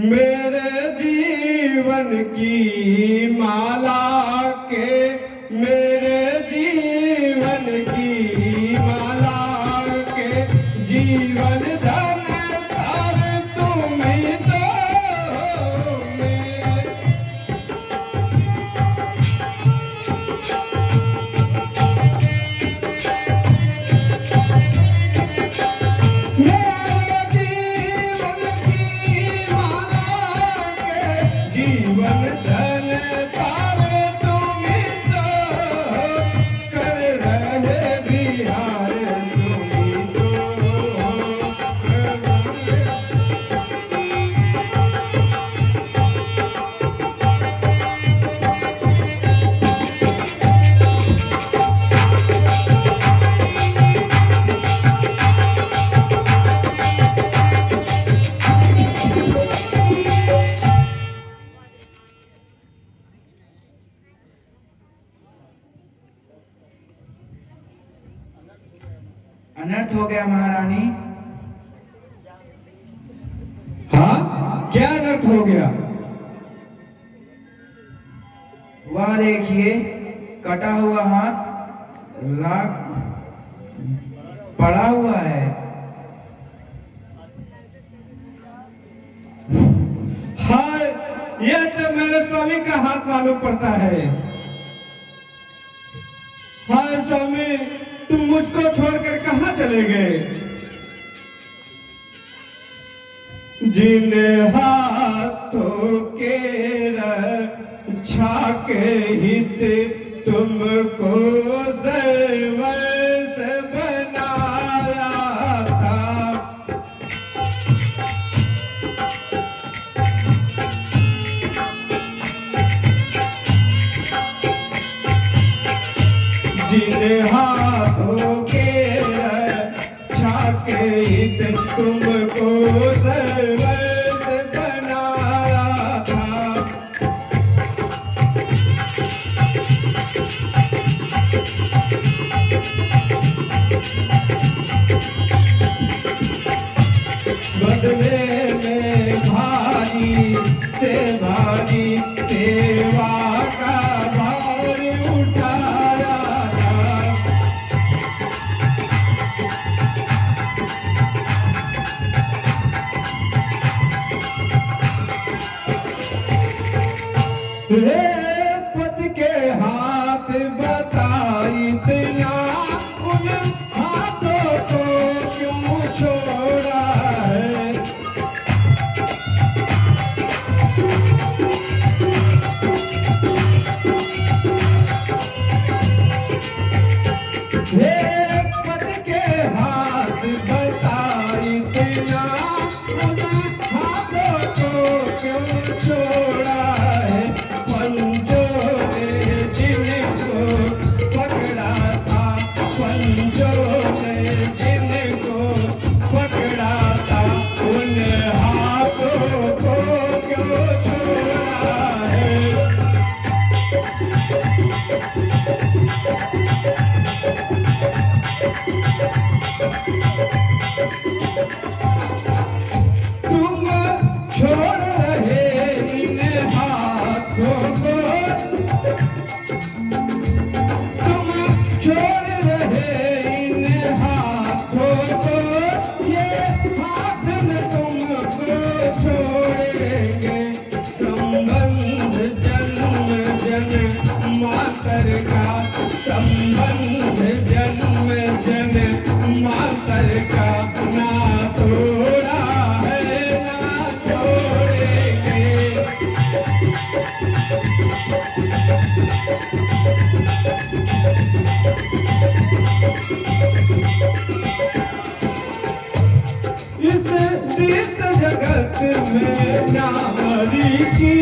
मेरे जीवन की माला के, मेरे जीवन की माला के, जीवन धन तार तुम ही तो अनर्थ हो गया महारानी। हाँ, क्या अनर्थ हो गया? वह देखिए, कटा हुआ हाथ राख पड़ा हुआ है। हाय, यह तो मेरे स्वामी का हाथ मालूम पड़ता है। हाय स्वामी, तुम मुझको छोड़कर कहां चले गए? जिन हाथों के रक्षा के हित तुमको सर्वस्व बनाया था, जिन हाथों के रक्षा के हित तुमको सर्वस्व बनाया था, बदले में भारी से भारी सेवा का भार उठाया था। हे पति के हाथ बताई इतना, उन हाथों को क्यों छोड़ा है? हे पति के हाथ बताई इतना, उन हाथों को क्यों छोड़ा है? पंजों ने जिनको पकड़ा था, पंजों ने जिनको पकड़ा था, उन हाथों को क्यों छोड़ा है? तुम छोड़ रहे इन हाथों को, तुम छोड़ रहे इन हाथों को, ये हाथ न तुमको छोड़ेंगे। संबंध जन्म जन्म मातर का, संबंध जन्म जन्म मातर का, ना तोड़ा है ना छोड़ेंगे। इस दृश्य जगत में नारी की,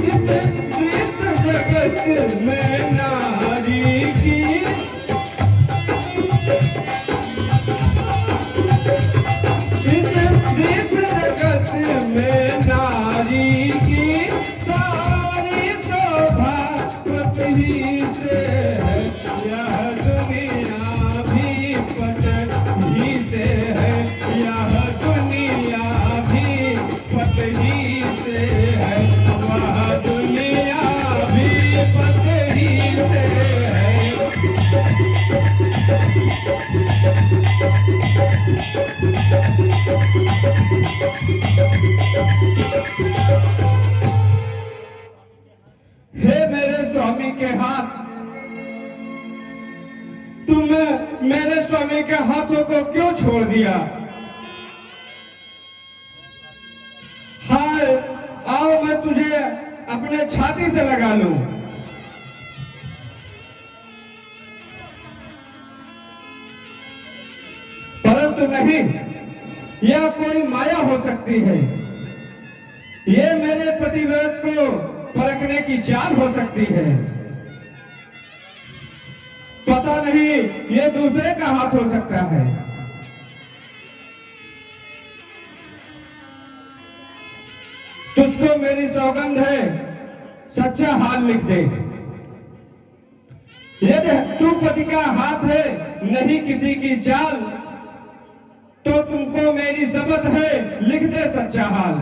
इस दृश्य जगत में नारी की, इस दृश्य जगत में नारी की सारी शोभा पति से है। यह दुनिया भी पति से है, यह दुनिया भी पति से तुम मेरे स्वामी के हाथों को क्यों छोड़ दिया? हाय, आओ मैं तुझे अपने छाती से लगा लूं। परंतु नहीं, यह कोई माया हो सकती है। ये मेरे पतिव्रत को परखने की चाल हो सकती है। पता नहीं ये दूसरे का हाथ हो सकता है। तुझको मेरी सौगंध है, सच्चा हाल लिख दे। यदि तू पति का हाथ है, नहीं किसी की चाल, तो तुमको मेरी जबत है, लिख दे सच्चा हाल।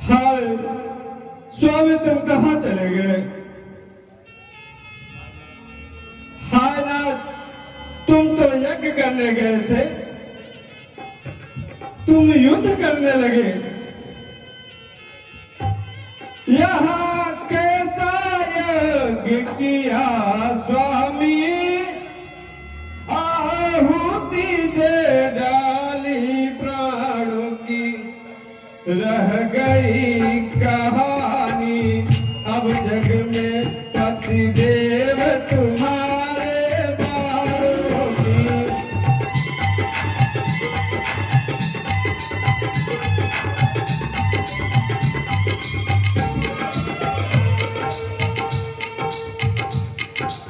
हाय स्वामी, तुम कहां चले गए? हाय नाथ, तुम तो यज्ञ करने गए थे, तुम युद्ध करने लगे। यहाँ कैसा यज्ञ किया स्वामी, आहुति दे डाली प्राणों की, रह गई कहानी अब जग में पति देव तुम्हारे बारों की।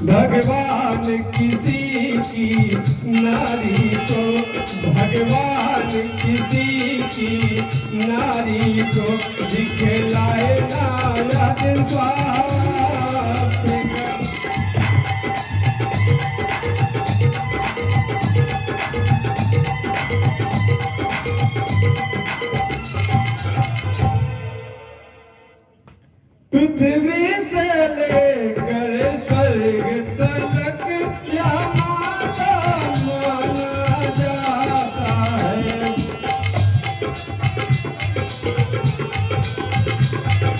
भगवान किसी की नारी को, भगवान किसी की नारी को दिखलाए ना दिन स्वार्थ का। पृथ्वी से लेकर स्वर्ग तलक क्या माता माना जाता है।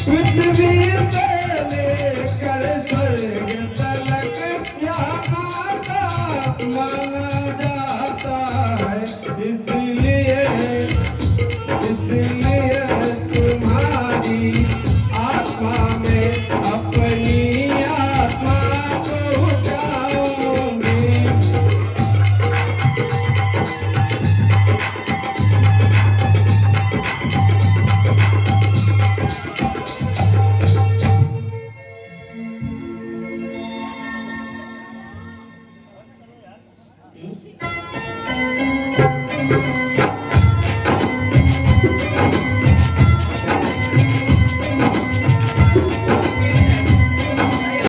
पृथ्वी से लेकर स्वर्ग तलक क्या माता माना जाता है। इसलिए तुम्हारी आत्मा में अपनी आत्मा को उठाऊंगी।